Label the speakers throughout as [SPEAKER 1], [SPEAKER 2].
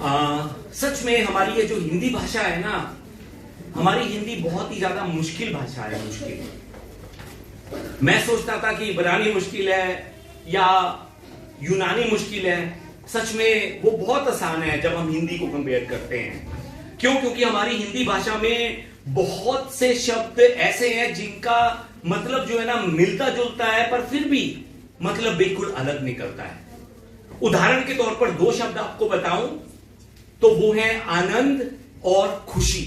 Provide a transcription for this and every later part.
[SPEAKER 1] सच में हमारी ये जो हिंदी भाषा है ना, हमारी हिंदी बहुत ही ज्यादा मुश्किल भाषा है। मुश्किल, मैं सोचता था कि इब्रानी मुश्किल है या यूनानी मुश्किल है। सच में वो बहुत आसान है जब हम हिंदी को कंपेयर करते हैं। क्यों? क्योंकि हमारी हिंदी भाषा में बहुत से शब्द ऐसे हैं जिनका मतलब जो है ना मिलता जुलता है, पर फिर भी मतलब बिल्कुल अलग निकलता है। उदाहरण के तौर पर दो शब्द आपको बताऊं तो वो है आनंद और खुशी।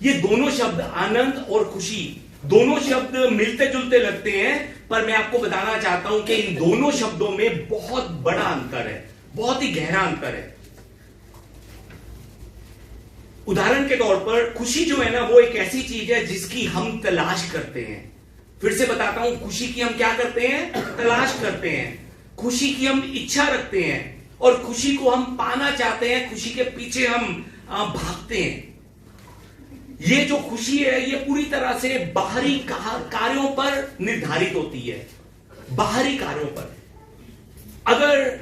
[SPEAKER 1] ये दोनों शब्द आनंद और खुशी, दोनों शब्द मिलते जुलते लगते हैं, पर मैं आपको बताना चाहता हूं कि इन दोनों शब्दों में बहुत बड़ा अंतर है, बहुत ही गहरा अंतर है। उदाहरण के तौर पर खुशी जो है ना वो एक ऐसी चीज है जिसकी हम तलाश करते हैं। फिर से बताता हूं, खुशी की हम क्या करते हैं? तलाश करते हैं। खुशी की हम इच्छा रखते हैं और खुशी को हम पाना चाहते हैं, खुशी के पीछे हम भागते हैं। ये जो खुशी है ये पूरी तरह से बाहरी कार्यों पर निर्धारित होती है, बाहरी कार्यों पर। अगर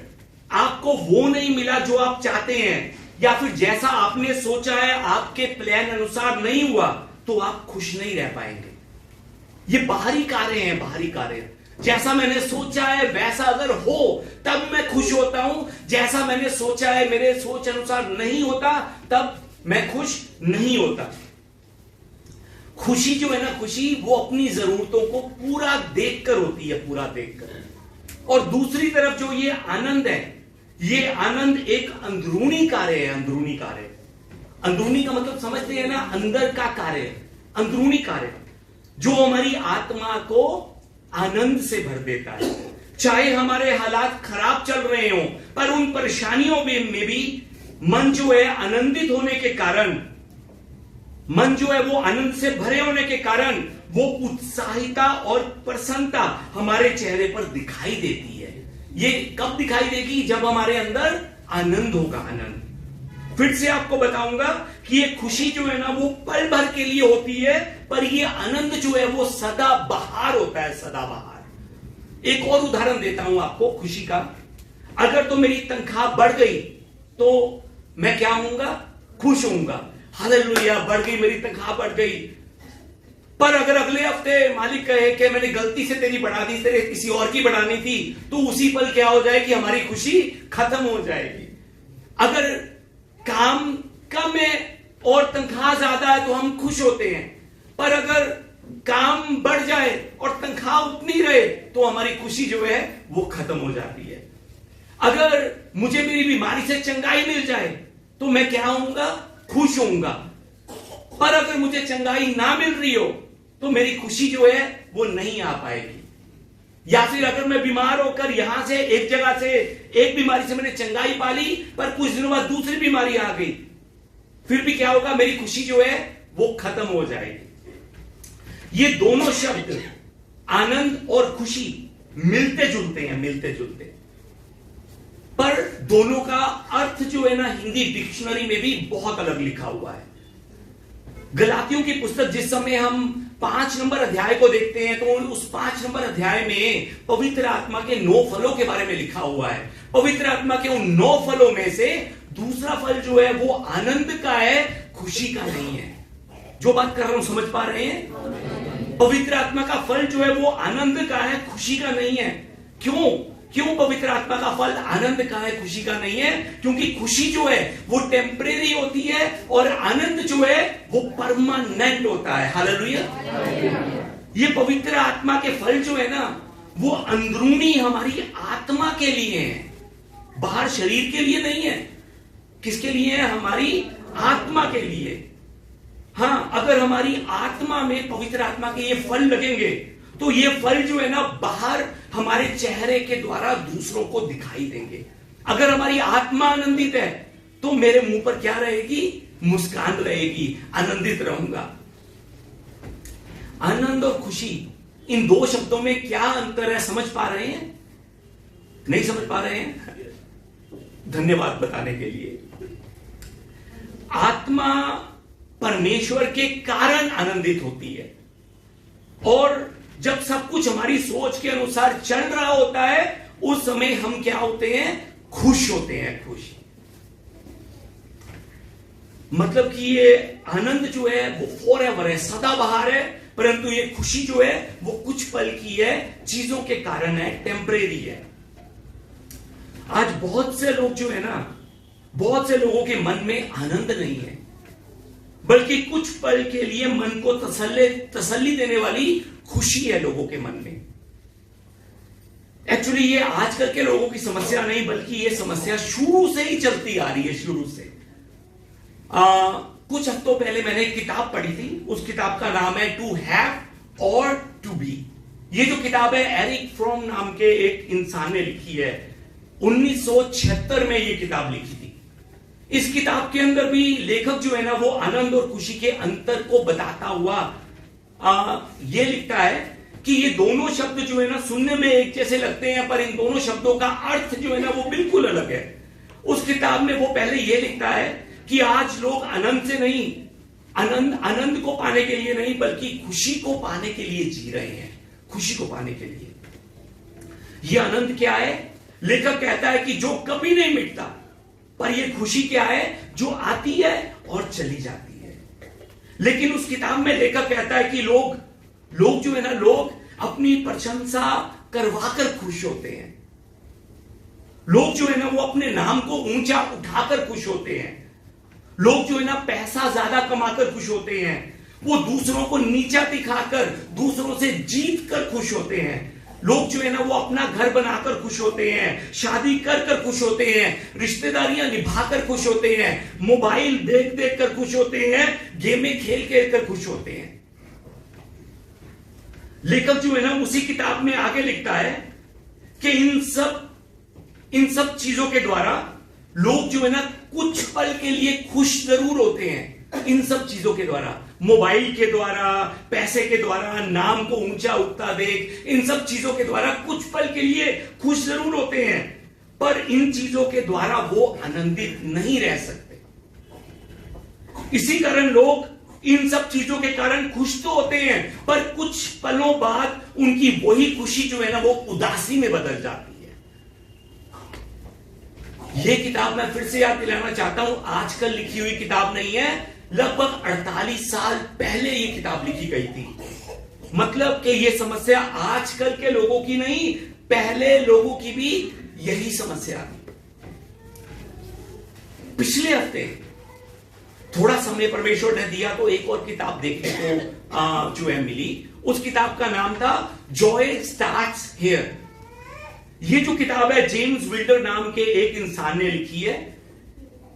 [SPEAKER 1] आपको वो नहीं मिला जो आप चाहते हैं, या फिर जैसा आपने सोचा है आपके प्लान अनुसार नहीं हुआ, तो आप खुश नहीं रह पाएंगे। ये बाहरी कार्य हैं, बाहरी कार्य। जैसा मैंने सोचा है वैसा अगर हो तब मैं खुश होता हूं, जैसा मैंने सोचा है मेरे सोच अनुसार नहीं होता तब मैं खुश नहीं होता। खुशी जो है ना, खुशी वो अपनी जरूरतों को पूरा देखकर होती है, पूरा देखकर। और दूसरी तरफ जो ये आनंद है, ये आनंद एक अंदरूनी कार्य है, अंदरूनी कार्य। अंदरूनी का मतलब समझते हैं ना, अंदर का कार्य, अंदरूनी कार्य जो हमारी आत्मा को आनंद से भर देता है। चाहे हमारे हालात खराब चल रहे हो, पर उन परेशानियों में भी मन जो है आनंदित होने के कारण, मन जो है वो आनंद से भरे होने के कारण वो उत्साहिता और प्रसन्नता हमारे चेहरे पर दिखाई देती है। ये कब दिखाई देगी? जब हमारे अंदर आनंद होगा, आनंद। फिर से आपको बताऊंगा कि ये खुशी जो है ना वो पल भर के लिए होती है, पर ये आनंद जो है वो सदा बहार होता है, सदा बहार। एक और उदाहरण देता हूं आपको खुशी का। अगर तो मेरी तनख्वाह बढ़ गई तो मैं क्या होऊंगा? खुश होऊंगा। हालेलुया, बढ़ गई, मेरी तनख्वाह बढ़ गई। पर अगर अगले हफ्ते मालिक कहे कि मैंने गलती से तेरी बढ़ा दी, तेरे किसी और की बढ़ानी थी, तो उसी पल क्या हो जाएगी? हमारी खुशी खत्म हो जाएगी। अगर काम कम है और तनख्वाह ज्यादा है तो हम खुश होते हैं, पर अगर काम बढ़ जाए और तनख्वाह उतनी रहे तो हमारी खुशी जो है वो खत्म हो जाती है। अगर मुझे मेरी बीमारी से चंगाई मिल जाए तो मैं क्या होऊंगा? खुश होऊंगा। पर अगर मुझे चंगाई ना मिल रही हो तो मेरी खुशी जो है वो नहीं आ पाएगी। या फिर अगर मैं बीमार होकर यहां से एक जगह से एक बीमारी से मैंने चंगाई पा ली, पर कुछ दिनों बाद दूसरी बीमारी आ गई, फिर भी क्या होगा? मेरी खुशी जो है वो खत्म हो जाएगी। ये दोनों शब्द आनंद और खुशी मिलते जुलते हैं, मिलते जुलते, पर दोनों का अर्थ जो है ना हिंदी डिक्शनरी में भी बहुत अलग लिखा हुआ है। गलातियों की पुस्तक जिस समय हम 5 नंबर अध्याय को देखते हैं तो उस 5 नंबर अध्याय में पवित्र आत्मा के 9 फलों के बारे में लिखा हुआ है। पवित्र आत्मा के उन 9 फलों में से दूसरा फल जो है वो आनंद का है, खुशी का नहीं है। जो बात कर रहा हूं समझ पा रहे हैं? पवित्र आत्मा का फल जो है वो आनंद का है, खुशी का नहीं है। क्यों? क्यों पवित्र आत्मा का फल आनंद का है, खुशी का नहीं है? क्योंकि खुशी जो है वो टेम्परेरी होती है और आनंद जो है वो परमानेंट होता है। हालेलुया। ये पवित्र आत्मा के फल जो है ना वो अंदरूनी हमारी आत्मा के लिए है, बाहर शरीर के लिए नहीं है। किसके लिए है? हमारी आत्मा के लिए। हां, अगर हमारी आत्मा में पवित्र आत्मा के ये फल लगेंगे तो ये फल जो है ना बाहर हमारे चेहरे के द्वारा दूसरों को दिखाई देंगे। अगर हमारी आत्मा आनंदित है तो मेरे मुंह पर क्या रहेगी? मुस्कान रहेगी, आनंदित रहूंगा। आनंद और खुशी, इन दो शब्दों में क्या अंतर है? समझ पा रहे हैं? नहीं समझ पा रहे हैं? धन्यवाद बताने के लिए। आत्मा परमेश्वर के कारण आनंदित होती है, और जब सब कुछ हमारी सोच के अनुसार चल रहा होता है उस समय हम क्या होते हैं? खुश होते हैं, खुश। मतलब कि ये आनंद जो है वो फॉरएवर है, सदाबहार है, परंतु ये खुशी जो है वो कुछ पल की है, चीजों के कारण है, टेम्परेरी है। आज बहुत से लोग जो है ना, बहुत से लोगों के मन में आनंद नहीं है, बल्कि कुछ पल के लिए मन को तसल्ली देने वाली खुशी है लोगों के मन में। एक्चुअली ये आजकल के लोगों की समस्या नहीं, बल्कि ये समस्या शुरू से ही चलती आ रही है, शुरू से। कुछ हफ्तों पहले मैंने एक किताब पढ़ी थी, उस किताब का नाम है टू हैव और टू बी। ये जो किताब है एरिक फ्रॉम नाम के एक इंसान ने लिखी है, 1976 में ये किताब लिखी थी। इस किताब के अंदर भी लेखक जो है ना वो आनंद और खुशी के अंतर को बताता हुआ ये लिखता है कि ये दोनों शब्द जो है ना सुनने में एक जैसे लगते हैं, पर इन दोनों शब्दों का अर्थ जो है ना वो बिल्कुल अलग है। उस किताब में वो पहले ये लिखता है कि आज लोग आनंद से नहीं, आनंद को पाने के लिए नहीं, बल्कि खुशी को पाने के लिए जी रहे हैं, खुशी को पाने के लिए। ये आनंद क्या है? लेखक कहता है कि जो कभी नहीं मिटता, पर ये खुशी क्या है? जो आती है और चली जाती है। लेकिन उस किताब में लेखक कहता है कि लोग जो है ना, लोग अपनी प्रशंसा करवाकर खुश होते हैं। लोग जो है ना वो अपने नाम को ऊंचा उठाकर खुश होते हैं। लोग जो है ना पैसा ज्यादा कमाकर खुश होते हैं। वो दूसरों को नीचा दिखाकर, दूसरों से जीत कर खुश होते हैं। लोग जो है ना वो अपना घर बनाकर खुश होते हैं, शादी कर खुश होते हैं, रिश्तेदारियां निभाकर खुश होते हैं, मोबाइल देख कर खुश होते हैं, गेमें खेल कर खुश होते हैं। लेखक जो है ना उसी किताब में आगे लिखता है कि इन सब चीजों के द्वारा लोग जो है ना कुछ पल के लिए खुश जरूर होते हैं। इन सब चीजों के द्वारा, मोबाइल के द्वारा, पैसे के द्वारा, नाम को ऊंचा उठता देख, इन सब चीजों के द्वारा कुछ पल के लिए खुश जरूर होते हैं, पर इन चीजों के द्वारा वो आनंदित नहीं रह सकते। इसी कारण लोग इन सब चीजों के कारण खुश तो होते हैं, पर कुछ पलों बाद उनकी वही खुशी जो है ना वो उदासी में बदल जाती है। ये किताब मैं फिर से याद दिलाना चाहता हूं, आजकल लिखी हुई किताब नहीं है, लगभग 48 साल पहले ये किताब लिखी गई थी। मतलब कि ये समस्या आजकल के लोगों की नहीं, पहले लोगों की भी यही समस्या थी। पिछले हफ्ते थोड़ा समय परमेश्वर ने दिया तो एक और किताब देखने को जो है मिली। उस किताब का नाम था जॉय स्टार्ट्स हियर। ये जो किताब है जेम्स विल्डर नाम के एक इंसान ने लिखी है,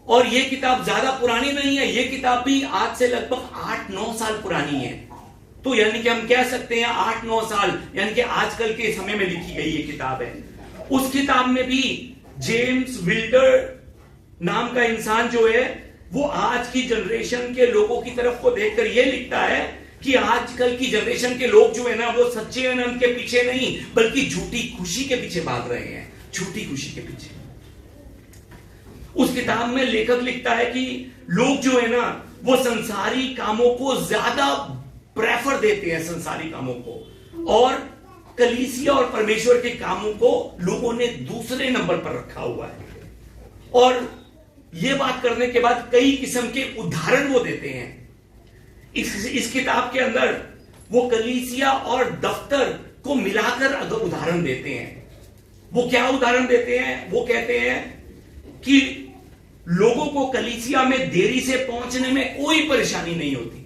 [SPEAKER 1] और ये किताब ज्यादा पुरानी नहीं है। ये किताब भी आज से लगभग 8-9 साल पुरानी है। तो यानी कि हम कह सकते हैं 8-9 साल, यानी कि आजकल के समय में लिखी गई ये किताब है। उस किताब में भी जेम्स विल्डर नाम का इंसान जो है वो आज की जनरेशन के लोगों की तरफ को देखकर ये लिखता है कि आजकल की जनरेशन के लोग जो है ना वो सच्चे आनंद के पीछे नहीं, बल्कि झूठी खुशी के पीछे भाग रहे हैं, झूठी खुशी के पीछे। उस किताब में लेखक लिखता है कि लोग जो है ना वो संसारी कामों को ज्यादा प्रेफर देते हैं, संसारी कामों को, और कलीसिया और परमेश्वर के कामों को लोगों ने दूसरे नंबर पर रखा हुआ है। और ये बात करने के बाद कई किस्म के उदाहरण वो देते हैं। इस किताब के अंदर वो कलीसिया और दफ्तर को मिलाकर अगर उदाहरण देते हैं। वो क्या उदाहरण देते हैं? वो कहते हैं कि लोगों को कलीसिया में देरी से पहुंचने में कोई परेशानी नहीं होती,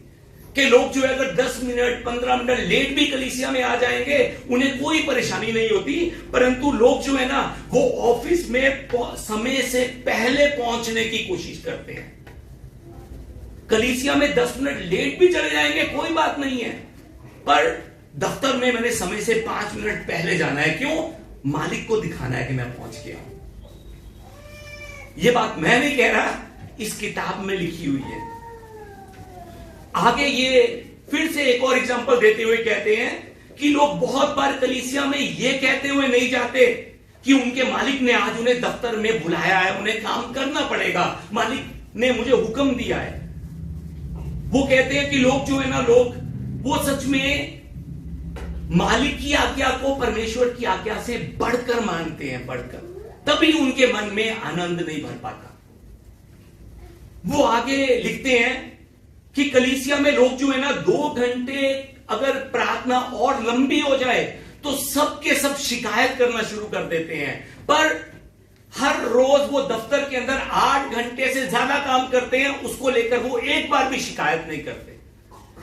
[SPEAKER 1] कि लोग जो है अगर 10 मिनट 15 मिनट लेट भी कलीसिया में आ जाएंगे उन्हें कोई परेशानी नहीं होती, परंतु लोग जो है ना वो ऑफिस में समय से पहले पहुंचने की कोशिश करते हैं। कलीसिया में 10 मिनट लेट भी चले जाएंगे कोई बात नहीं है, पर दफ्तर में मैंने समय से 5 मिनट पहले जाना है। क्यों? मालिक को दिखाना है कि मैं पहुंच गया हूं। यह बात मैं नहीं कह रहा, इस किताब में लिखी हुई है। आगे ये फिर से एक और एग्जांपल देते हुए कहते हैं कि लोग बहुत बार कलीसिया में ये कहते हुए नहीं जाते कि उनके मालिक ने आज उन्हें दफ्तर में बुलाया है, उन्हें काम करना पड़ेगा, मालिक ने मुझे हुक्म दिया है। वो कहते हैं कि लोग जो है ना, लोग वो सच में मालिक की आज्ञा को परमेश्वर की आज्ञा से बढ़कर मानते हैं, बढ़कर, तभी उनके मन में आनंद नहीं भर पाता। वो आगे लिखते हैं कि कलीसिया में लोग जो है ना 2 घंटे अगर प्रार्थना और लंबी हो जाए तो सबके सब शिकायत करना शुरू कर देते हैं, पर हर रोज वो दफ्तर के अंदर 8 घंटे से ज्यादा काम करते हैं, उसको लेकर वो एक बार भी शिकायत नहीं करते।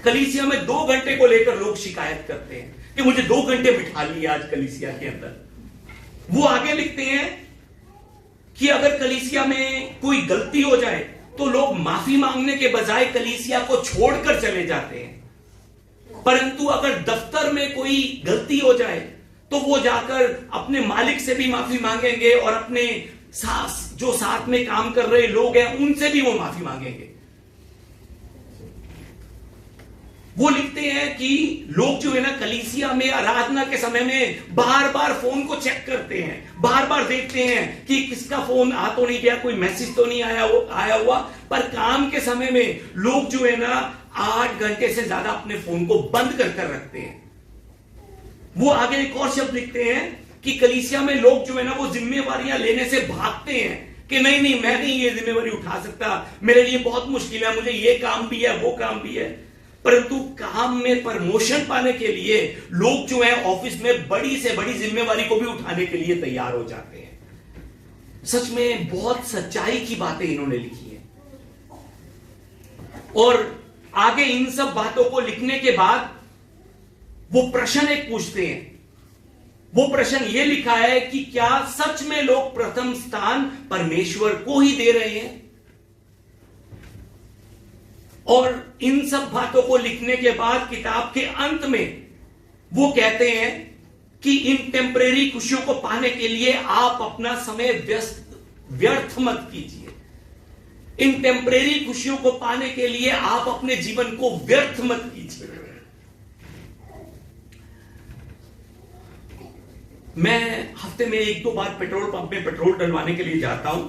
[SPEAKER 1] कलीसिया में 2 घंटे को लेकर लोग शिकायत करते हैं कि मुझे 2 घंटे बिठा लिया आज कलीसिया के अंदर। वो आगे लिखते हैं कि अगर कलीसिया में कोई गलती हो जाए तो लोग माफी मांगने के बजाय कलीसिया को छोड़कर चले जाते हैं, परंतु अगर दफ्तर में कोई गलती हो जाए तो वो जाकर अपने मालिक से भी माफी मांगेंगे और अपने जो साथ में काम कर रहे लोग हैं उनसे भी वो माफी मांगेंगे। वो लिखते हैं कि लोग जो है ना कलीसिया में आराधना के समय में बार बार फोन को चेक करते हैं, बार बार देखते हैं कि किसका फोन आ तो नहीं गया, कोई मैसेज तो नहीं आया हुआ। पर काम के समय में लोग जो है ना 8 घंटे से ज्यादा अपने फोन को बंद कर रखते हैं। वो आगे एक और शब्द लिखते हैं कि कलीसिया में लोग जो है ना वो जिम्मेवारियां लेने से भागते हैं कि नहीं मैं नहीं ये जिम्मेवारी उठा सकता, मेरे लिए बहुत मुश्किल है, मुझे ये काम भी है वो काम भी है। परंतु काम में प्रमोशन पाने के लिए लोग जो है ऑफिस में बड़ी से बड़ी जिम्मेवारी को भी उठाने के लिए तैयार हो जाते हैं। सच में बहुत सच्चाई की बातें इन्होंने लिखी है। और आगे इन सब बातों को लिखने के बाद वो प्रश्न एक पूछते हैं। वो प्रश्न ये लिखा है कि क्या सच में लोग प्रथम स्थान परमेश्वर को ही दे रहे हैं? और इन सब बातों को लिखने के बाद किताब के अंत में वो कहते हैं कि इन टेम्परेरी खुशियों को पाने के लिए आप अपना समय व्यर्थ मत कीजिए। इन टेम्परेरी खुशियों को पाने के लिए आप अपने जीवन को व्यर्थ मत कीजिए। मैं हफ्ते में 1-2 बार पेट्रोल पंप में पेट्रोल डलवाने के लिए जाता हूं,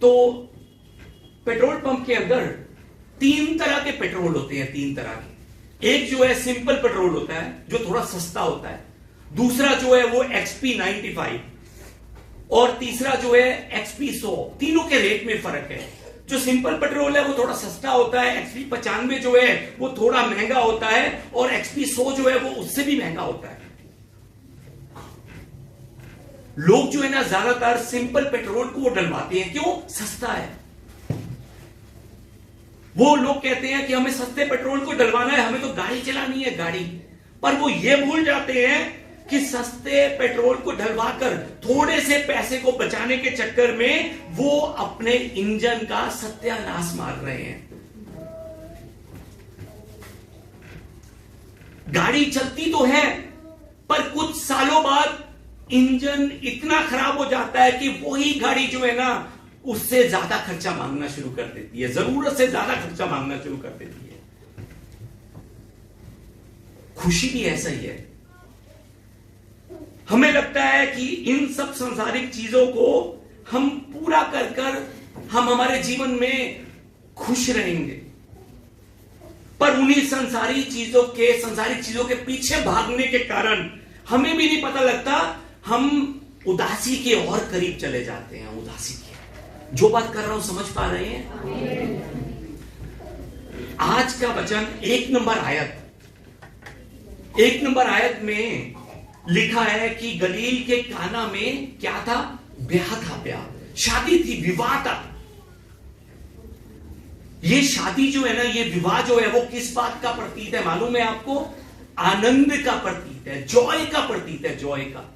[SPEAKER 1] तो पेट्रोल पंप के अंदर 3 तरह के पेट्रोल होते हैं। 3 तरह के। एक जो है सिंपल पेट्रोल होता है जो थोड़ा सस्ता होता है, दूसरा जो है वो XP 95 और तीसरा जो है XP 100। तीनों के रेट में फर्क है। जो सिंपल पेट्रोल है वो थोड़ा सस्ता होता है, XP 95 जो है वो थोड़ा महंगा होता है और XP 100 जो है वो उससे भी महंगा होता है। लोग जो है ना ज्यादातर सिंपल पेट्रोल को डलवाते हैं, क्यों? सस्ता है। वो लोग कहते हैं कि हमें सस्ते पेट्रोल को डलवाना है, हमें तो गाड़ी चलानी है गाड़ी, पर वो ये भूल जाते हैं कि सस्ते पेट्रोल को डलवाकर थोड़े से पैसे को बचाने के चक्कर में वो अपने इंजन का सत्यानाश मार रहे हैं। गाड़ी चलती तो है, पर कुछ सालों बाद इंजन इतना खराब हो जाता है कि वही गाड़ी जो है ना उससे ज्यादा खर्चा मांगना शुरू कर देती है, जरूरत से ज्यादा खर्चा मांगना शुरू कर देती है। खुशी भी ऐसा ही है। हमें लगता है कि इन सब सांसारिक चीजों को हम पूरा कर हम हमारे जीवन में खुश रहेंगे, पर उन्हीं सांसारिक चीजों के पीछे भागने के कारण हमें भी नहीं पता लगता, हम उदासी के और करीब चले जाते हैं। उदासी के, जो बात कर रहा हूं समझ पा रहे हैं? आज का वचन 1 नंबर आयत में लिखा है कि गलील के काना में क्या था? ब्याह था, ब्याह, शादी थी, विवाह था। ये शादी जो है ना, ये विवाह जो है वो किस बात का प्रतीक है मालूम है आपको? आनंद का प्रतीक है, जॉय का प्रतीक है, जॉय का।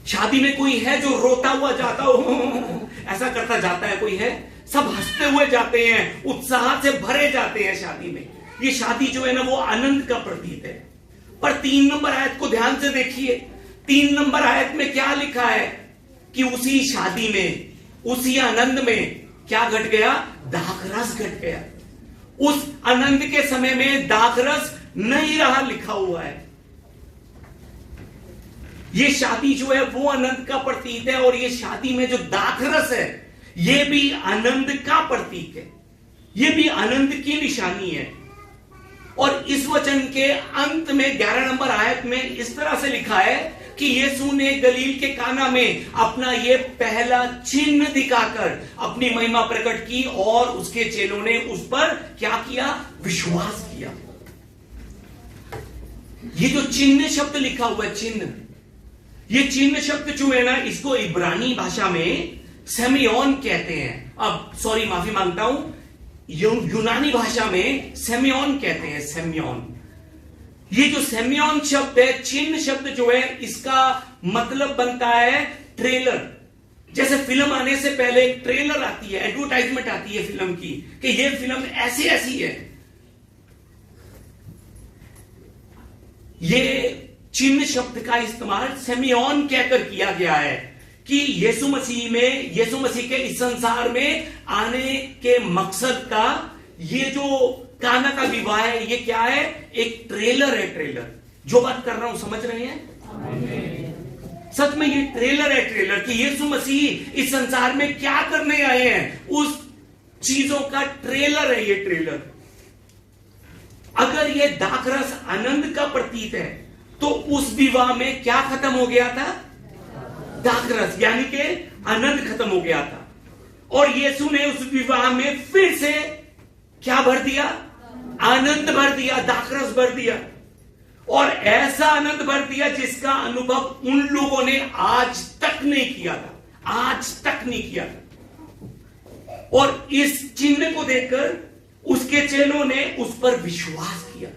[SPEAKER 1] शादी में कोई है जो रोता हुआ जाता हो, ऐसा करता जाता है? कोई है? सब हंसते हुए जाते हैं, उत्साह से भरे जाते हैं शादी में। ये शादी जो है ना वो आनंद का प्रतीक है। पर 3 नंबर आयत को ध्यान से देखिए। 3 नंबर आयत में क्या लिखा है कि उसी शादी में, उसी आनंद में क्या घट गया? दाखरस घट गया। उस आनंद के समय में दाखरस नहीं रहा, लिखा हुआ है। ये शादी जो है वो आनंद का प्रतीक है, और ये शादी में जो दाखरस है ये भी आनंद का प्रतीक है, ये भी आनंद की निशानी है। और इस वचन के अंत में 11 नंबर आयत में इस तरह से लिखा है कि यीशु ने गलील के काना में अपना ये पहला चिन्ह दिखाकर अपनी महिमा प्रकट की और उसके चेलों ने उस पर क्या किया? विश्वास किया। ये जो चिन्ह शब्द लिखा हुआ है, चिन्ह, ये चिन्ह शब्द जो है ना, इसको इब्रानी भाषा में सेमियोन कहते हैं। अब सॉरी, माफी मांगता हूं, यूनानी भाषा में सेमियोन कहते हैं, सेमियोन। ये जो सेमियोन शब्द है, चिन्ह शब्द जो है, इसका मतलब बनता है ट्रेलर। जैसे फिल्म आने से पहले एक ट्रेलर आती है, एडवर्टाइजमेंट आती है फिल्म की कि ये फिल्म ऐसी ऐसी है। ये चिन्ह शब्द का इस्तेमाल सेमियोन कहकर किया गया है कि यीशु मसीह के इस संसार में आने के मकसद का ये जो काना का विवाह है, ये क्या है? एक ट्रेलर है। ट्रेलर, जो बात कर रहा हूं समझ रहे हैं? सच में ये ट्रेलर है, ट्रेलर कि यीशु मसीह इस संसार में क्या करने आए हैं, उस चीजों का ट्रेलर है ये ट्रेलर। अगर ये दाखरस आनंद का प्रतीक है तो उस विवाह में क्या खत्म हो गया था? दाखरस, यानी कि आनंद खत्म हो गया था। और यीशु ने उस विवाह में फिर से क्या भर दिया? आनंद भर दिया, दाखरस भर दिया। और ऐसा आनंद भर दिया जिसका अनुभव उन लोगों ने आज तक नहीं किया था, आज तक नहीं किया था। और इस चिन्ह को देखकर उसके चेलों ने उस पर विश्वास किया।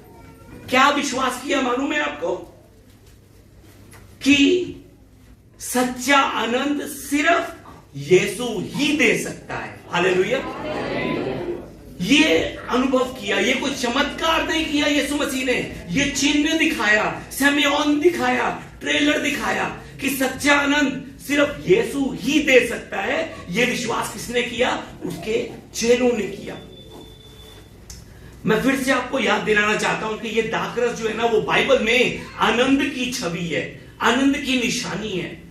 [SPEAKER 1] क्या विश्वास किया मालूम है आपको? कि सच्चा आनंद सिर्फ यीशु ही दे सकता है। हालेलुया। ये अनुभव किया, ये कोई चमत्कार नहीं किया यीशु मसीह ने, ये चिन्ह दिखाया, सेमियोन दिखाया, ट्रेलर दिखाया कि सच्चा आनंद सिर्फ यीशु ही दे सकता है। ये विश्वास किसने किया? उसके चेलों ने किया। मैं फिर से आपको याद दिलाना चाहता हूं कि ये दाखरस जो है ना, वो बाइबल में आनंद की छवि है, आनंद की निशानी है।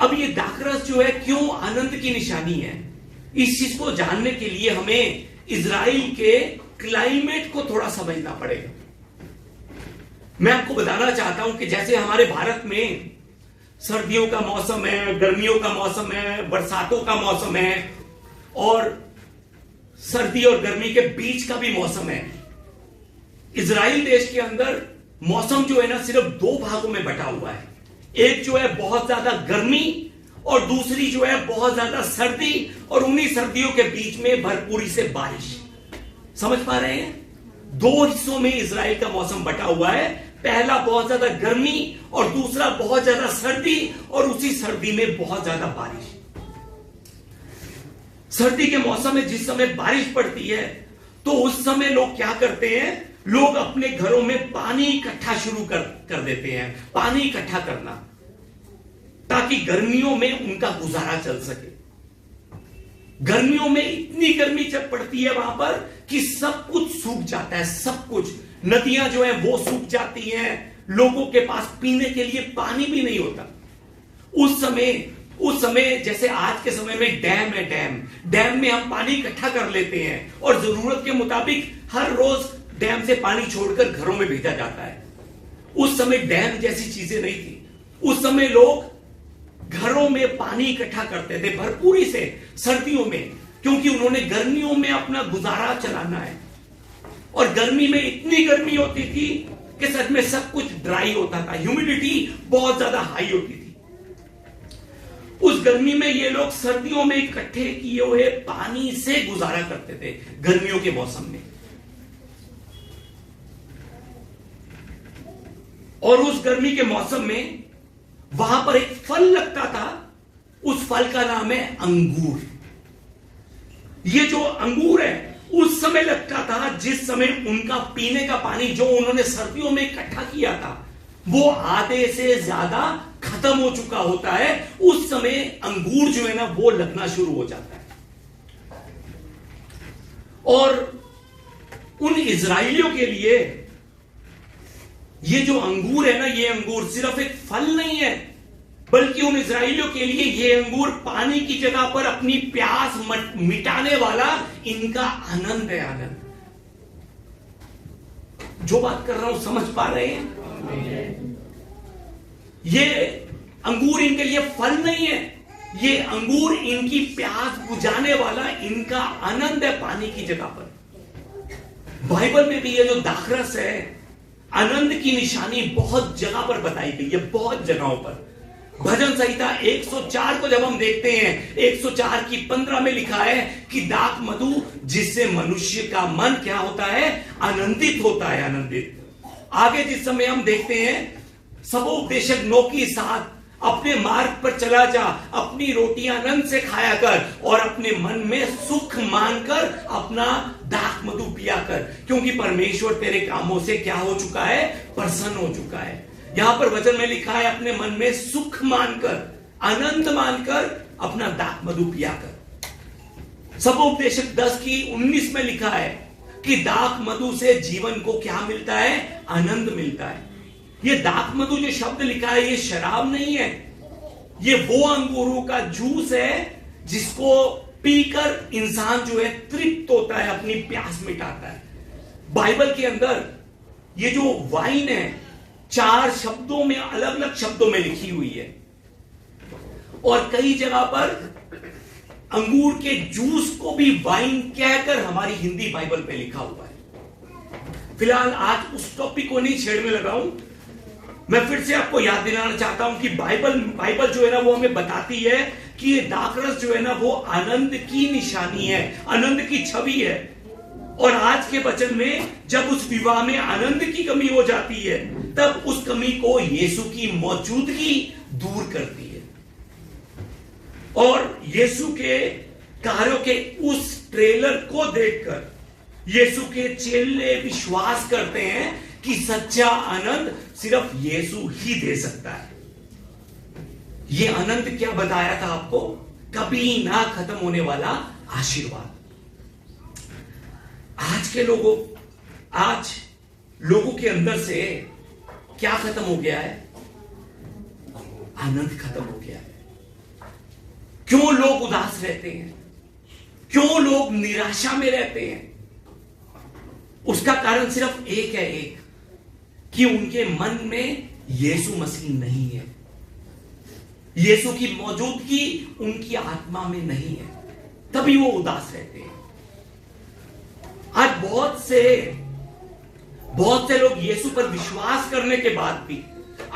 [SPEAKER 1] अब ये दाखरस जो है क्यों आनंद की निशानी है, इस चीज को जानने के लिए हमें इजराइल के क्लाइमेट को थोड़ा समझना पड़ेगा। मैं आपको बताना चाहता हूं कि जैसे हमारे भारत में सर्दियों का मौसम है, गर्मियों का मौसम है, बरसातों का मौसम है और सर्दी और गर्मी के बीच का भी मौसम है। इजराइल देश के अंदर मौसम जो है ना, सिर्फ दो भागों में बटा हुआ है। एक जो है बहुत ज्यादा गर्मी और दूसरी जो है बहुत ज्यादा सर्दी, और उन्हीं सर्दियों के बीच में भरपूरी से बारिश। समझ पा रहे हैं? दो हिस्सों में इजराइल का मौसम बटा हुआ है। पहला बहुत ज्यादा गर्मी और दूसरा बहुत ज्यादा सर्दी, और उसी सर्दी में बहुत ज्यादा बारिश। सर्दी के मौसम में जिस समय बारिश पड़ती है तो उस समय लोग क्या करते हैं? लोग अपने घरों में पानी इकट्ठा शुरू कर देते हैं, पानी इकट्ठा करना, ताकि गर्मियों में उनका गुजारा चल सके। गर्मियों में इतनी गर्मी जब पड़ती है वहां पर कि सब कुछ सूख जाता है, सब कुछ। नदियां जो है वो सूख जाती हैं, लोगों के पास पीने के लिए पानी भी नहीं होता। उस समय जैसे आज के समय में डैम है, डैम में हम पानी इकट्ठा कर लेते हैं और जरूरत के मुताबिक हर रोज डैम से पानी छोड़कर घरों में भेजा जाता है। उस समय डैम जैसी चीजें नहीं थी। उस समय लोग घरों में पानी इकट्ठा करते थे भरपूरी से सर्दियों में, क्योंकि उन्होंने गर्मियों में अपना गुजारा चलाना है। और गर्मी में इतनी गर्मी होती थी कि सच में सब कुछ ड्राई होता था, ह्यूमिडिटी बहुत ज्यादा हाई होती थी। उस गर्मी में ये लोग सर्दियों में इकट्ठे किए हुए पानी से गुजारा करते थे गर्मियों के मौसम में। और उस गर्मी के मौसम में वहां पर एक फल लगता था, उस फल का नाम है अंगूर। ये जो अंगूर है उस समय लगता था जिस समय उनका पीने का पानी जो उन्होंने सर्दियों में इकट्ठा किया था वो आधे से ज्यादा खत्म हो चुका होता है। उस समय अंगूर जो है ना वो लगना शुरू हो जाता है। और उन इजराइलियों के लिए ये जो अंगूर है ना, ये अंगूर सिर्फ एक फल नहीं है, बल्कि उन इजराइलियों के लिए ये अंगूर पानी की जगह पर अपनी प्यास मिटाने वाला इनका आनंद है, आनंद। जो बात कर रहा हूं समझ पा रहे हैं? ये अंगूर इनके लिए फल नहीं है, ये अंगूर इनकी प्यास बुझाने वाला इनका आनंद है पानी की जगह पर। बाइबल में भी ये जो दाखरस है, आनंद की निशानी बहुत जगह पर बताई गई है, बहुत जगहों पर। भजन संहिता 104 को जब हम देखते हैं, 104 की 15 में लिखा है कि दाख मधु जिससे मनुष्य का मन क्या होता है, आनंदित होता है, आनंदित। आगे जिस समय हम देखते हैं, सबोपदेशक 9 की 7, अपने मार्ग पर चला जा, अपनी रोटियां आनंद से खाया कर और अपने मन में सुख मानकर अपना दाख मधु पिया कर, क्योंकि परमेश्वर तेरे कामों से क्या हो चुका है, प्रसन्न हो चुका है। यहां पर वचन में लिखा है अपने मन में सुख मानकर, आनंद मानकर अपना दाख मधु पिया कर। सबोपदेशक 10 की 19 में लिखा है कि दाख मधु से जीवन को क्या मिलता है, आनंद मिलता है। ये दाख मधु जो शब्द लिखा है, ये शराब नहीं है, ये वो अंगूरों का जूस है जिसको पीकर इंसान जो है तृप्त होता है, अपनी प्यास मिटाता है। बाइबल के अंदर ये जो वाइन है 4 शब्दों में, अलग अलग शब्दों में लिखी हुई है, और कई जगह पर अंगूर के जूस को भी वाइन कहकर हमारी हिंदी बाइबल पे लिखा हुआ है। फिलहाल आज उस टॉपिक को नहीं छेड़ने लगा हूं, मैं फिर से आपको याद दिलाना चाहता हूं कि बाइबल जो है ना वो हमें बताती है कि ये दाखरस जो है ना वो आनंद की निशानी है, आनंद की छवि है। और आज के वचन में जब उस विवाह में आनंद की कमी हो जाती है, तब उस कमी को यीशु की मौजूदगी दूर करती है। और यीशु के कार्यों के उस ट्रेलर को देखकर यीशु के चेले विश्वास करते हैं कि सच्चा आनंद सिर्फ यीशु ही दे सकता है। यह आनंद क्या बताया था आपको, कभी ना खत्म होने वाला आशीर्वाद। आज लोगों के अंदर से क्या खत्म हो गया है, आनंद खत्म हो गया है। क्यों लोग उदास रहते हैं, क्यों लोग निराशा में रहते हैं, उसका कारण सिर्फ एक है, एक कि उनके मन में यीशु मसीह नहीं है, यीशु की मौजूदगी उनकी आत्मा में नहीं है, तभी वो उदास रहते हैं। आज बहुत से लोग यीशु पर विश्वास करने के बाद भी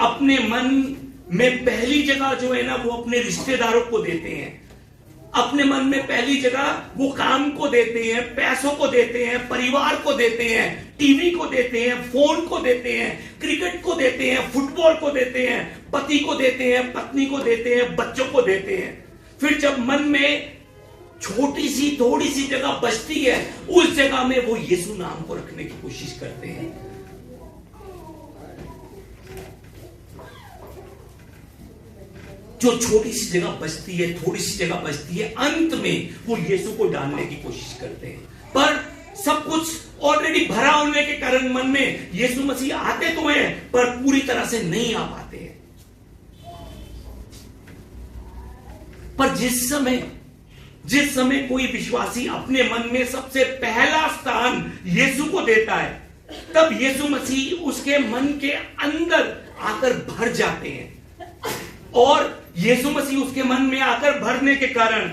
[SPEAKER 1] अपने मन में पहली जगह जो है ना वो अपने रिश्तेदारों को देते हैं, अपने मन में पहली जगह वो काम को देते हैं, पैसों को देते हैं, परिवार को देते हैं, टीवी को देते हैं, फोन को देते हैं, क्रिकेट को देते हैं, फुटबॉल को देते हैं, पति को देते हैं, पत्नी को देते हैं, बच्चों को देते हैं। फिर जब मन में छोटी सी थोड़ी सी जगह बचती है, उस जगह में वो यीशु नाम को रखने की कोशिश करते हैं। जो छोटी सी जगह बचती है, थोड़ी सी जगह बचती है, अंत में वो यीशु को डालने की कोशिश करते हैं। पर सब कुछ ऑलरेडी भरा होने के कारण मन में यीशु मसीह आते तो हैं, पर पूरी तरह से नहीं आ पाते हैं। पर जिस समय कोई विश्वासी अपने मन में सबसे पहला स्थान यीशु को देता है, तब यीशु मसीह उसके मन के अंदर आकर भर जाते हैं। और यीशु मसीह उसके मन में आकर भरने के कारण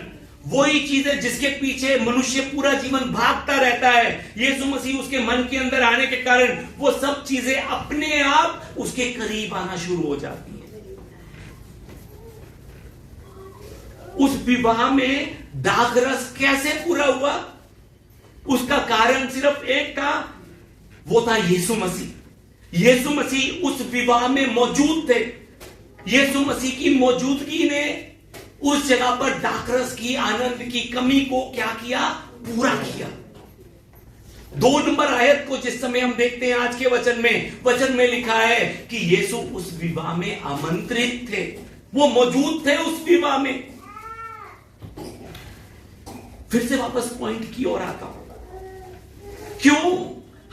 [SPEAKER 1] वही चीजें जिसके पीछे मनुष्य पूरा जीवन भागता रहता है, यीशु मसीह उसके मन के अंदर आने के कारण वो सब चीजें अपने आप उसके करीब आना शुरू हो जाती हैं। उस विवाह में दाखरस कैसे पूरा हुआ, उसका कारण सिर्फ एक था, वो था यीशु मसीह। यीशु मसीह उस विवाह में मौजूद थे। यीशु मसीह की मौजूदगी ने उस जगह पर दाखरस की, आनंद की कमी को क्या किया, पूरा किया। 2 नंबर आयत को जिस समय हम देखते हैं आज के वचन में लिखा है कि यीशु उस विवाह में आमंत्रित थे, वो मौजूद थे उस विवाह में। फिर से वापस पॉइंट की ओर आता हूं, क्यों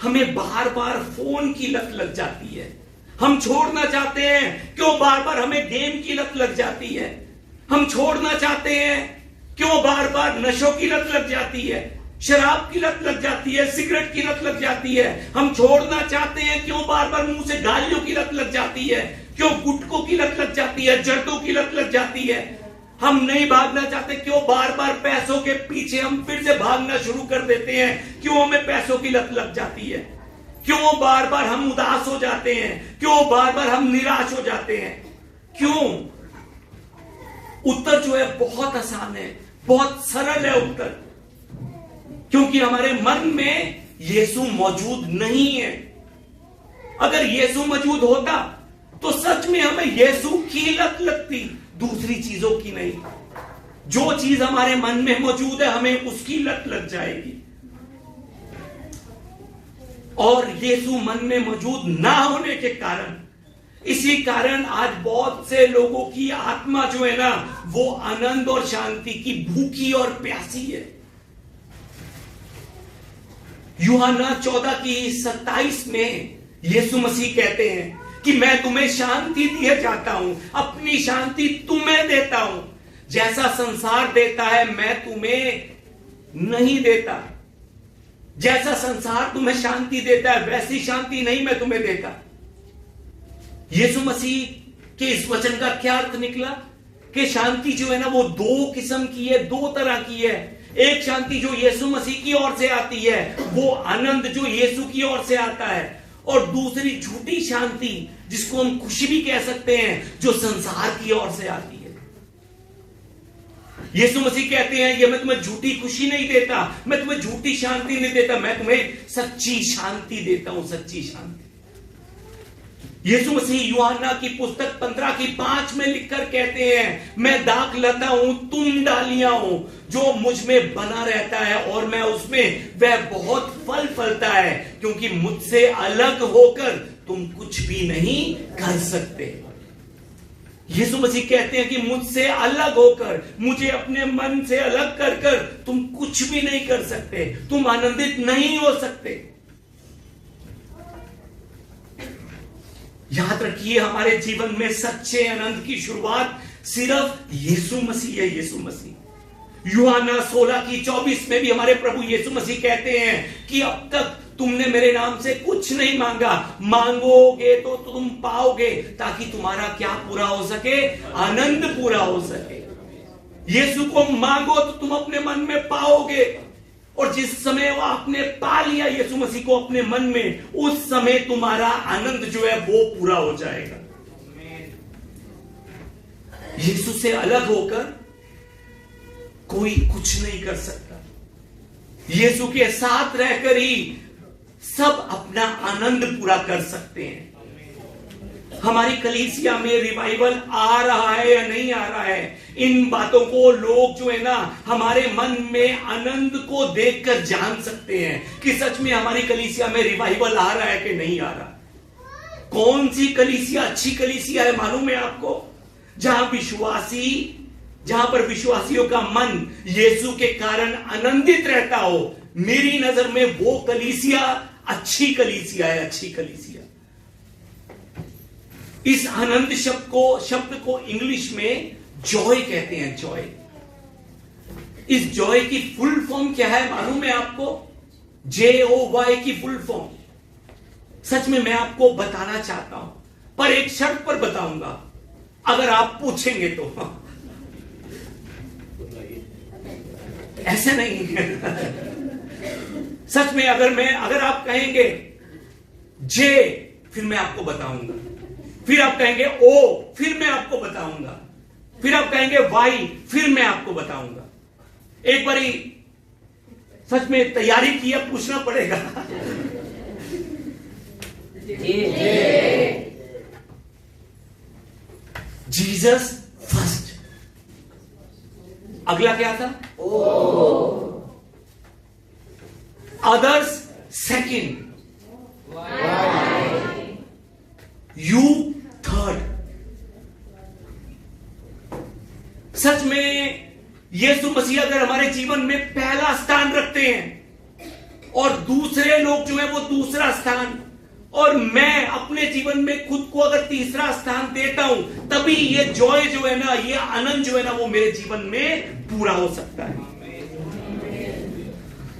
[SPEAKER 1] हमें बार बार फोन की लत लग जाती है, हम छोड़ना चाहते हैं, क्यों बार बार हमें गेम की लत लग जाती है, हम छोड़ना चाहते हैं, क्यों बार बार नशों की लत लग जाती है, शराब की लत लग जाती है, सिगरेट की लत लग जाती है, हम छोड़ना चाहते हैं, क्यों बार बार मुंह से गालियों की लत लग जाती है, क्यों गुटकों की लत लग जाती है, जर्दों की लत लग जाती है, हम नहीं भागना चाहते, क्यों बार बार पैसों के पीछे हम फिर से भागना शुरू कर देते हैं, क्यों हमें पैसों की लत लग जाती है, क्यों बार बार हम उदास हो जाते हैं, क्यों बार बार हम निराश हो जाते हैं, क्यों? उत्तर जो है बहुत आसान है, बहुत सरल है उत्तर, क्योंकि हमारे मन में यीशु मौजूद नहीं है। अगर यीशु मौजूद होता तो सच में हमें यीशु की लत लगती, दूसरी चीजों की नहीं। जो चीज हमारे मन में मौजूद है हमें उसकी लत लग जाएगी, और यीशु मन में मौजूद ना होने के कारण, इसी कारण आज बहुत से लोगों की आत्मा जो है ना वो आनंद और शांति की भूखी और प्यासी है। यूहन्ना 14:27 में यीशु मसीह कहते हैं कि मैं तुम्हें शांति दिए जाता हूं, अपनी शांति तुम्हें देता हूं, जैसा संसार देता है मैं तुम्हें नहीं देता। जैसा संसार तुम्हें शांति देता है वैसी शांति नहीं मैं तुम्हें देता। यीशु मसीह के इस वचन का क्या अर्थ निकला कि शांति जो है ना वो दो किस्म की है, दो तरह की है। एक शांति जो यीशु मसीह की ओर से आती है, वो आनंद जो यीशु की ओर से आता है, और दूसरी झूठी शांति जिसको हम खुशी भी कह सकते हैं, जो संसार की ओर से आती है। यीशु मसीह कहते हैं ये मैं तुम्हें झूठी खुशी नहीं देता, मैं तुम्हें झूठी शांति नहीं देता, मैं तुम्हें सच्ची शांति देता हूं, सच्ची शांति। यीशु मसीह यूहन्ना की पुस्तक 15:5 में लिखकर कहते हैं मैं दाख लता हूं, तुम डालियां हो, जो मुझ में बना रहता है और मैं उसमें, वह बहुत फल फलता है, क्योंकि मुझसे अलग होकर तुम कुछ भी नहीं कर सकते। यीशु मसीह कहते हैं कि मुझसे अलग होकर, मुझे अपने मन से अलग कर कर तुम कुछ भी नहीं कर सकते, तुम आनंदित नहीं हो सकते। याद रखिए हमारे जीवन में सच्चे आनंद की शुरुआत सिर्फ यीशु मसीह है, यीशु मसीह। यूहन्ना 16:24 में भी हमारे प्रभु यीशु मसीह कहते हैं कि अब तक तुमने मेरे नाम से कुछ नहीं मांगा, मांगोगे तो तुम पाओगे, ताकि तुम्हारा क्या पूरा हो सके, आनंद पूरा हो सके। यीशु को मांगो तो तुम अपने मन में पाओगे, और जिस समय वो आपने पा लिया यीशु मसीह को अपने मन में, उस समय तुम्हारा आनंद जो है वो पूरा हो जाएगा। यीशु से अलग होकर कोई कुछ नहीं कर सकता। यीशु के साथ रहकर ही सब अपना आनंद पूरा कर सकते हैं। हमारी कलीसिया में रिवाइवल आ रहा है या नहीं आ रहा है, इन बातों को लोग जो है ना हमारे मन में आनंद को देखकर जान सकते हैं कि सच में हमारी कलीसिया में रिवाइवल आ रहा है कि नहीं आ रहा। कौन सी कलीसिया अच्छी कलीसिया है मालूम है आपको? जहां पर विश्वासियों का मन यीशु के कारण आनंदित रहता हो। मेरी नजर में वो कलीसिया अच्छी कलीसिया है, अच्छी कलीसिया। इस आनंद शब्द को इंग्लिश में जॉय कहते हैं, जॉय। इस जॉय की फुल फॉर्म क्या है मालूम है आपको? JOY की फुल फॉर्म सच में मैं आपको बताना चाहता हूं, पर एक शर्त पर बताऊंगा, अगर आप पूछेंगे तो। ऐसे नहीं सच में अगर आप कहेंगे J, फिर मैं आपको बताऊंगा, फिर आप कहेंगे O, फिर मैं आपको बताऊंगा, फिर आप कहेंगे Y, फिर मैं आपको बताऊंगा। एक बारी सच में तैयारी की है, पूछना पड़ेगा। Jesus first. अगला क्या था? Others second, you third. सच में यीशु मसीह अगर हमारे जीवन में पहला स्थान रखते हैं और दूसरे लोग जो है वो दूसरा स्थान, और मैं अपने जीवन में खुद को अगर तीसरा स्थान देता हूं, तभी ये जॉय जो है ना, ये आनंद जो है ना, वो मेरे जीवन में पूरा हो सकता है।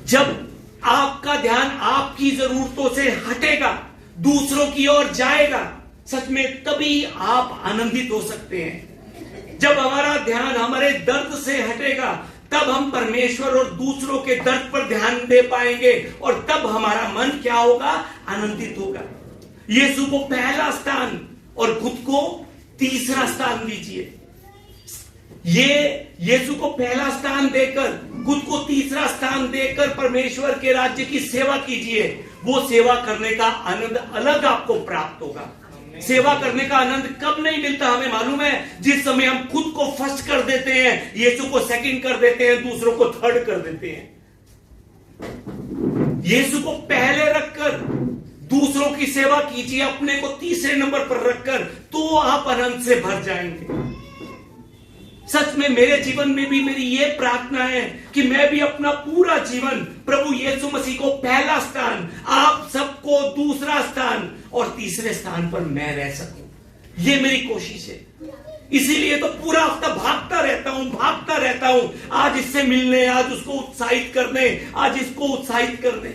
[SPEAKER 1] जब आपका ध्यान आपकी जरूरतों से हटेगा, दूसरों की ओर जाएगा, सच में तभी आप आनंदित हो सकते हैं। जब हमारा ध्यान हमारे दर्द से हटेगा, तब हम परमेश्वर और दूसरों के दर्द पर ध्यान दे पाएंगे, और तब हमारा मन क्या होगा? आनंदित होगा। यीशु को पहला स्थान और खुद को तीसरा स्थान दीजिए। ये यीशु को पहला स्थान देकर, खुद को तीसरा स्थान देकर परमेश्वर के राज्य की सेवा कीजिए। वो सेवा करने का आनंद अलग आपको प्राप्त होगा। सेवा करने का आनंद कब नहीं मिलता हमें मालूम है? जिस समय हम खुद को फर्स्ट कर देते हैं, यीशु को सेकंड कर देते हैं, दूसरों को थर्ड कर देते हैं। यीशु को पहले रखकर दूसरों की सेवा कीजिए, अपने को तीसरे नंबर पर रखकर, तो आप आनंद से भर जाएंगे। सच में मेरे जीवन में भी मेरी ये प्रार्थना है कि मैं भी अपना पूरा जीवन प्रभु यीशु मसीह को पहला स्थान, आप सबको दूसरा स्थान, और तीसरे स्थान पर मैं रह सकूं। ये मेरी कोशिश है। इसीलिए तो पूरा हफ्ता भागता रहता हूं, आज इससे मिलने, आज उसको उत्साहित करने, आज इसको उत्साहित करने।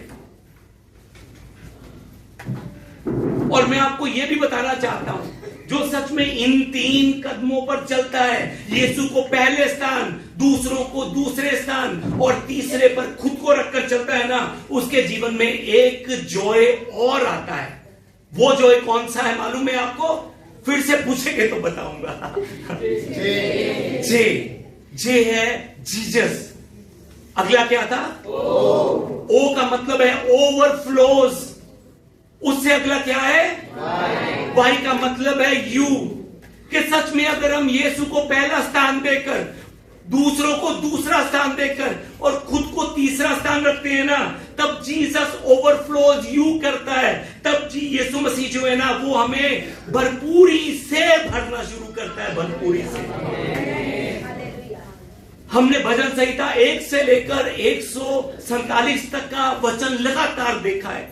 [SPEAKER 1] और मैं आपको यह भी बताना चाहता हूं, जो सच में इन 3 कदमों पर चलता है, यीशु को पहले स्थान, दूसरों को दूसरे स्थान और तीसरे पर खुद को रखकर चलता है ना, उसके जीवन में एक जॉय और आता है। वो जॉय कौन सा है मालूम है आपको? फिर से पूछेंगे तो बताऊंगा। जे है जीसस। अगला क्या था? ओ का मतलब है ओवरफ्लोज। उससे अगला क्या है? वाई का मतलब है यू। कि सच में अगर हम यीशु को पहला स्थान देकर, दूसरों को दूसरा स्थान देकर और खुद को तीसरा स्थान रखते हैं ना, तब जीसस ओवरफ्लोज यू करता है। तब जी यीशु मसीह जो है ना, वो हमें भरपूरी से भरना शुरू करता है, भरपूरी से। हमने भजन संहिता 1 से लेकर 147 तक का वचन लगातार देखा है,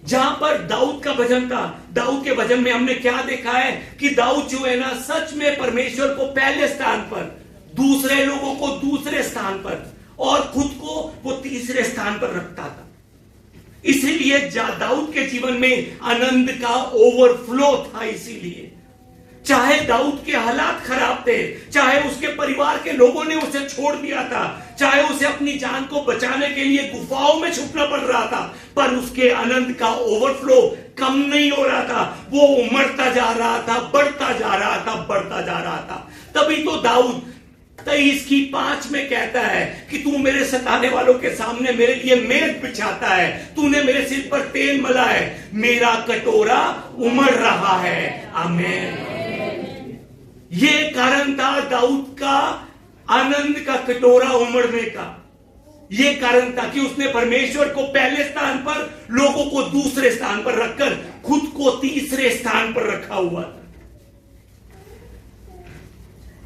[SPEAKER 1] जहां पर दाऊद का भजन था। दाऊद के भजन में हमने क्या देखा है कि दाऊद जो है ना, सच में परमेश्वर को पहले स्थान पर, दूसरे लोगों को दूसरे स्थान पर, और खुद को वो तीसरे स्थान पर रखता था। इसीलिए दाऊद के जीवन में आनंद का ओवरफ्लो था। इसीलिए चाहे दाऊद के हालात खराब थे, चाहे उसके परिवार के लोगों ने उसे छोड़ दिया था, चाहे उसे अपनी जान को बचाने के लिए गुफाओं में छुपना पड़ रहा था, पर उसके आनंद का ओवरफ्लो कम नहीं हो रहा था। वो उमड़ता जा रहा था, बढ़ता जा रहा था, बढ़ता जा रहा था। तभी तो दाऊद 23:5 में कहता है कि तू मेरे सताने वालों के सामने मेरे लिए मेज बिछाता है, तूने मेरे सिर पर तेल मला है, मेरा कटोरा उमड़ रहा है। आमीन। ये कारण था दाऊद का आनंद का कटोरा उमड़ने का। ये कारण था कि उसने परमेश्वर को पहले स्थान पर, लोगों को दूसरे स्थान पर रखकर खुद को तीसरे स्थान पर रखा हुआ था।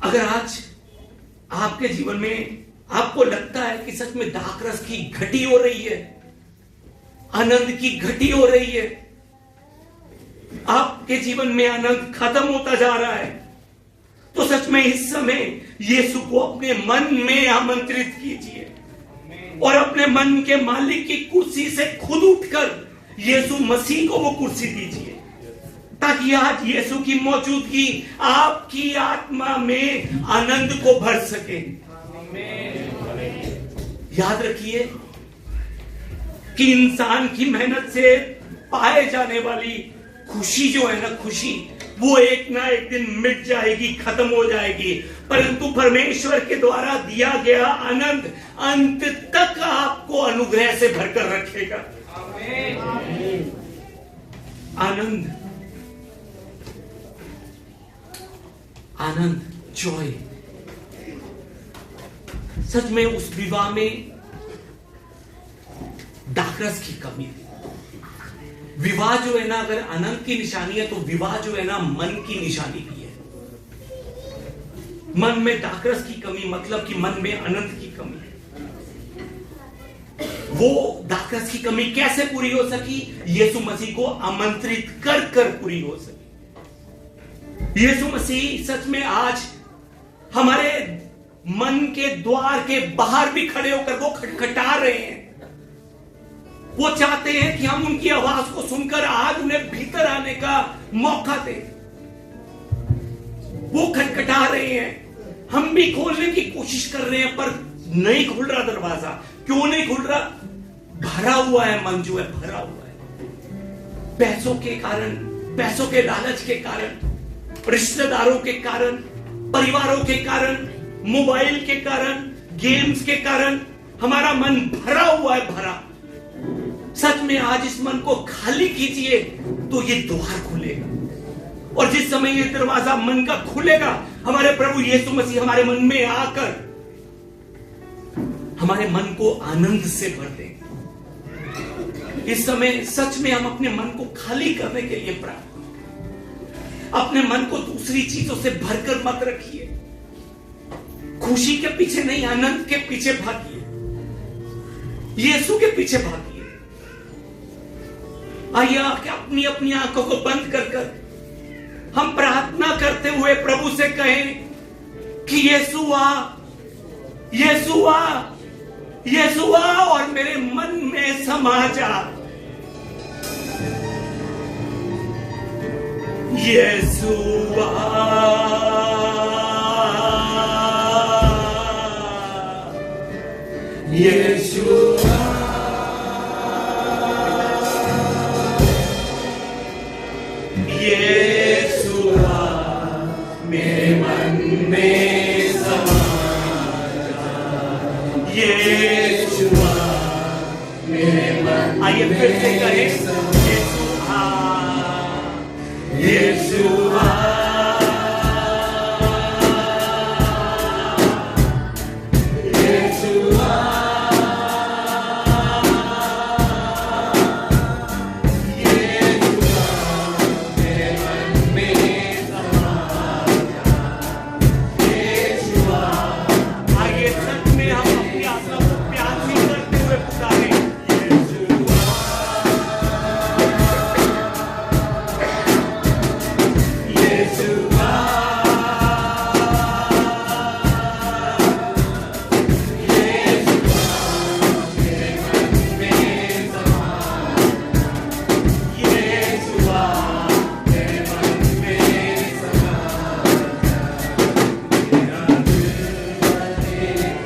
[SPEAKER 1] अगर आज आपके जीवन में आपको लगता है कि सच में दाखरस की घटी हो रही है, आनंद की घटी हो रही है, आपके जीवन में आनंद खत्म होता जा रहा है, तो सच में इस समय यीशु को अपने मन में आमंत्रित कीजिए और अपने मन के मालिक की कुर्सी से खुद उठकर यीशु मसीह को वो कुर्सी दीजिए, ताकि आज यीशु की मौजूदगी आपकी आत्मा में आनंद को भर सके। याद रखिए कि इंसान की मेहनत से पाए जाने वाली खुशी जो है ना, खुशी वो एक ना एक दिन मिट जाएगी, खत्म हो जाएगी, परंतु परमेश्वर के द्वारा दिया गया आनंद अंत तक आपको अनुग्रह से भरकर रखेगा। आनंद, आनंद, जॉय। सच में उस विवाह में दाखरस की कमी थी। विवाह जो है ना, अगर आनंद की निशानी है, तो विवाह जो है ना, मन की निशानी भी है। मन में दाखरस की कमी मतलब कि मन में आनंद की कमी है। वो दाखरस की कमी कैसे पूरी हो सकी? यीशु मसीह को आमंत्रित कर कर पूरी हो सकी। यीशु मसीह सच में आज हमारे मन के द्वार के बाहर भी खड़े होकर वो खटखटा रहे हैं। वो चाहते हैं कि हम उनकी आवाज को सुनकर आज उन्हें भीतर आने का मौका दें। वो खटखटा रहे हैं, हम भी खोलने की कोशिश कर रहे हैं, पर नहीं खुल रहा दरवाजा। क्यों नहीं खुल रहा? भरा हुआ है मन, जो है भरा हुआ है पैसों के कारण, पैसों के लालच के कारण, रिश्तेदारों के कारण, परिवारों के कारण, मोबाइल के कारण, गेम्स के कारण हमारा मन भरा हुआ है, भरा। सच में आज इस मन को खाली कीजिए तो ये द्वार खुलेगा, और जिस समय ये दरवाजा मन का खुलेगा, हमारे प्रभु यीशु मसीह हमारे मन में आकर हमारे मन को आनंद से भर देंगे। इस समय सच में हम अपने मन को खाली करने के लिए प्रार्थना, अपने मन को दूसरी चीजों से भरकर मत रखिए। खुशी के पीछे नहीं, आनंद के पीछे भागिए, यीशु के पीछे भागिए। आइए अपनी अपनी आंखों को बंद कर हम प्रार्थना करते हुए प्रभु से कहें कि यीशु आ, यीशु आ, यीशु आ और मेरे मन में समा जा। यीशु आ, यीशु आ, यीशु आ, मेरे मन में समा जा। यीशु आ, मेरे मन। आइए फिर से कहें, यीशु आ, यीशु आ, यीशु आ,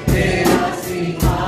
[SPEAKER 2] तेरा सिंहासन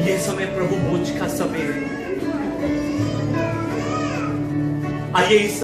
[SPEAKER 1] ये समय प्रभु भोज का समय है। आइए इस